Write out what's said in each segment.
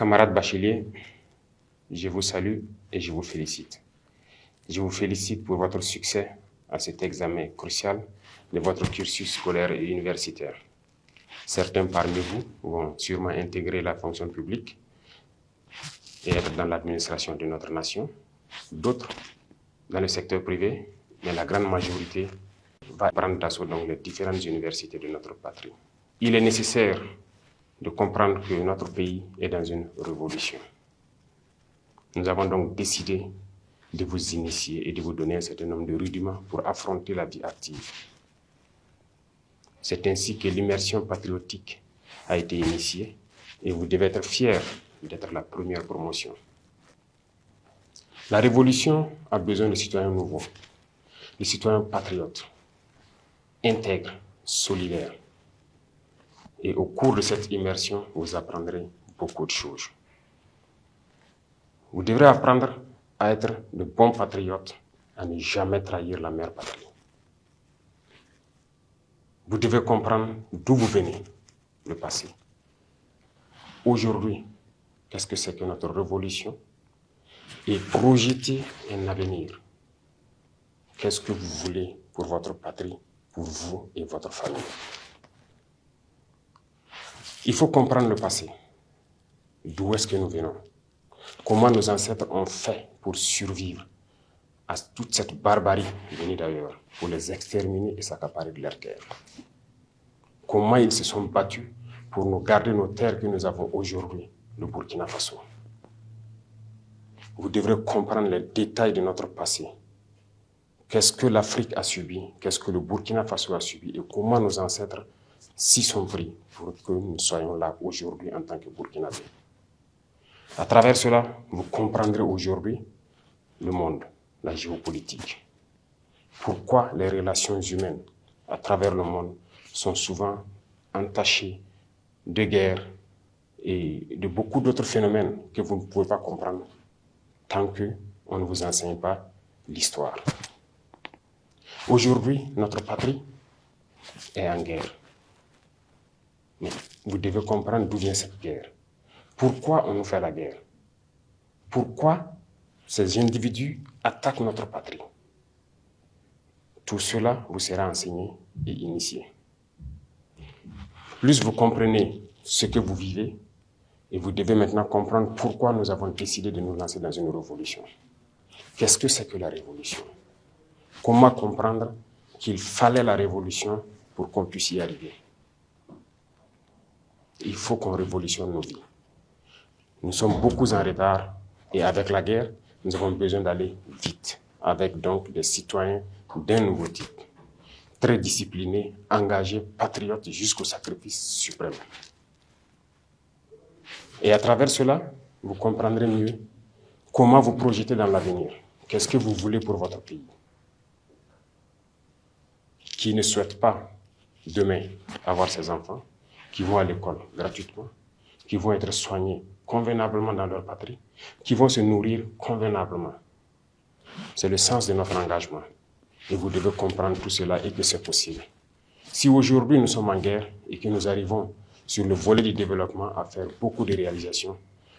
Camarades bacheliers, je vous salue et je vous félicite. Je vous félicite pour votre succès à cet examen crucial de votre cursus scolaire et universitaire. Certains parmi vous vont sûrement intégrer la fonction publique et être dans l'administration de notre nation, d'autres dans le secteur privé, mais la grande majorité va prendre d'assaut dans les différentes universités de notre patrie. Il est nécessaire de comprendre que notre pays est dans une révolution. Nous avons donc décidé de vous initier et de vous donner un certain nombre de rudiments pour affronter la vie active. C'est ainsi que l'immersion patriotique a été initiée et vous devez être fiers d'être la première promotion. La révolution a besoin de citoyens nouveaux, de citoyens patriotes, intègres, solidaires. Et au cours de cette immersion, vous apprendrez beaucoup de choses. Vous devrez apprendre à être de bons patriotes, à ne jamais trahir la mère patrie. Vous devez comprendre d'où vous venez, le passé. Aujourd'hui, qu'est-ce que c'est que notre révolution? Et projeter un avenir. Qu'est-ce que vous voulez pour votre patrie, pour vous et votre famille? Il faut comprendre le passé. D'où est-ce que nous venons? Comment nos ancêtres ont fait pour survivre à toute cette barbarie venue d'ailleurs, pour les exterminer et s'accaparer de leur terre? Comment ils se sont battus pour nous garder nos terres que nous avons aujourd'hui, le Burkina Faso? Vous devrez comprendre les détails de notre passé. Qu'est-ce que l'Afrique a subi? Qu'est-ce que le Burkina Faso a subi? Et comment nos ancêtres s'y sont pris pour que nous soyons là aujourd'hui en tant que Burkinabés? À travers cela, vous comprendrez aujourd'hui le monde, la géopolitique. Pourquoi les relations humaines à travers le monde sont souvent entachées de guerres et de beaucoup d'autres phénomènes que vous ne pouvez pas comprendre tant qu'on ne vous enseigne pas l'histoire. Aujourd'hui, notre patrie est en guerre. Mais vous devez comprendre d'où vient cette guerre. Pourquoi on nous fait la guerre? Pourquoi ces individus attaquent notre patrie? Tout cela vous sera enseigné et initié. Plus vous comprenez ce que vous vivez, et vous devez maintenant comprendre pourquoi nous avons décidé de nous lancer dans une révolution. Qu'est-ce que c'est que la révolution? Comment comprendre qu'il fallait la révolution pour qu'on puisse y arriver? Il faut qu'on révolutionne nos vies. Nous sommes beaucoup en retard et avec la guerre, nous avons besoin d'aller vite, avec donc des citoyens d'un nouveau type, très disciplinés, engagés, patriotes jusqu'au sacrifice suprême. Et à travers cela, vous comprendrez mieux comment vous projeter dans l'avenir. Qu'est-ce que vous voulez pour votre pays? Qui ne souhaite pas demain avoir ses enfants, qui vont à l'école gratuitement, qui vont être soignés convenablement dans leur patrie, qui vont se nourrir convenablement. C'est le sens de notre engagement. Et vous devez comprendre tout cela et que c'est possible. Si aujourd'hui nous sommes en guerre et que nous arrivons sur le volet du développement à faire beaucoup de réalisations,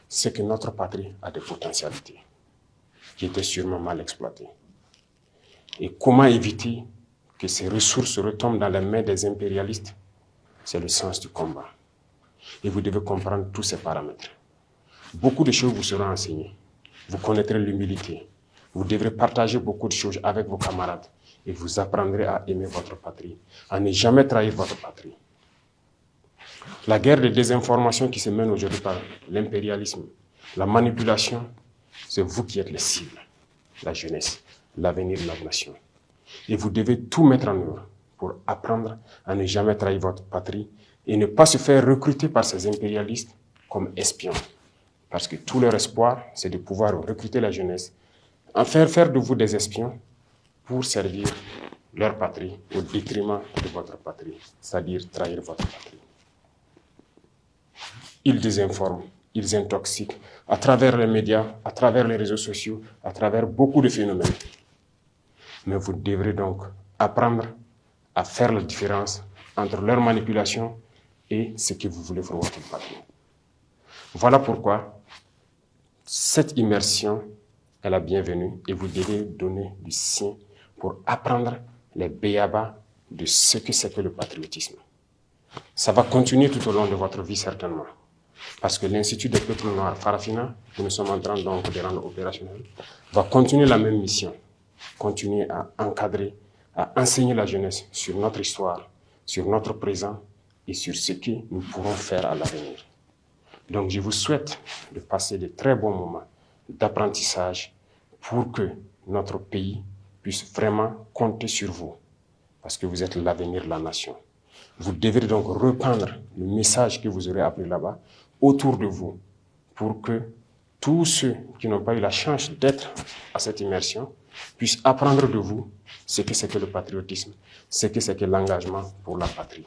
c'est que notre patrie a des potentialités qui étaient sûrement mal exploitées. Et comment éviter que ces ressources retombent dans les mains des impérialistes? C'est le sens du combat. Et vous devez comprendre tous ces paramètres. Beaucoup de choses vous seront enseignées. Vous connaîtrez l'humilité. Vous devrez partager beaucoup de choses avec vos camarades. Et vous apprendrez à aimer votre patrie, à ne jamais trahir votre patrie. La guerre de désinformation qui se mène aujourd'hui par l'impérialisme, la manipulation, c'est vous qui êtes les cibles, la jeunesse, l'avenir de notre nation. Et vous devez tout mettre en œuvre pour apprendre à ne jamais trahir votre patrie et ne pas se faire recruter par ces impérialistes comme espions. Parce que tout leur espoir, c'est de pouvoir recruter la jeunesse, en faire de vous des espions pour servir leur patrie au détriment de votre patrie, c'est-à-dire trahir votre patrie. Ils désinforment, ils intoxiquent à travers les médias, à travers les réseaux sociaux, à travers beaucoup de phénomènes. Mais vous devrez donc apprendre à faire la différence entre leur manipulation et ce que vous voulez pour votre patrie. Voilà pourquoi cette immersion est la bienvenue et vous devez donner du sien pour apprendre les béabas de ce que c'est que le patriotisme. Ça va continuer tout au long de votre vie certainement. Parce que l'Institut des peuples noirs, Farafina, que nous sommes en train donc de rendre opérationnel, va continuer la même mission. Continuer à encadrer, à enseigner la jeunesse sur notre histoire, sur notre présent et sur ce que nous pourrons faire à l'avenir. Donc je vous souhaite de passer de très bons moments d'apprentissage pour que notre pays puisse vraiment compter sur vous. Parce que vous êtes l'avenir de la nation. Vous devrez donc reprendre le message que vous aurez appris là-bas autour de vous pour que tous ceux qui n'ont pas eu la chance d'être à cette immersion puissent apprendre de vous ce que c'est que le patriotisme, ce que c'est que l'engagement pour la patrie.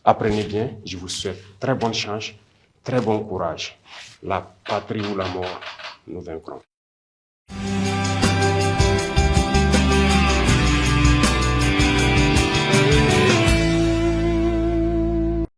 Apprenez bien, je vous souhaite très bonne chance, très bon courage. La patrie ou la mort, nous vaincrons.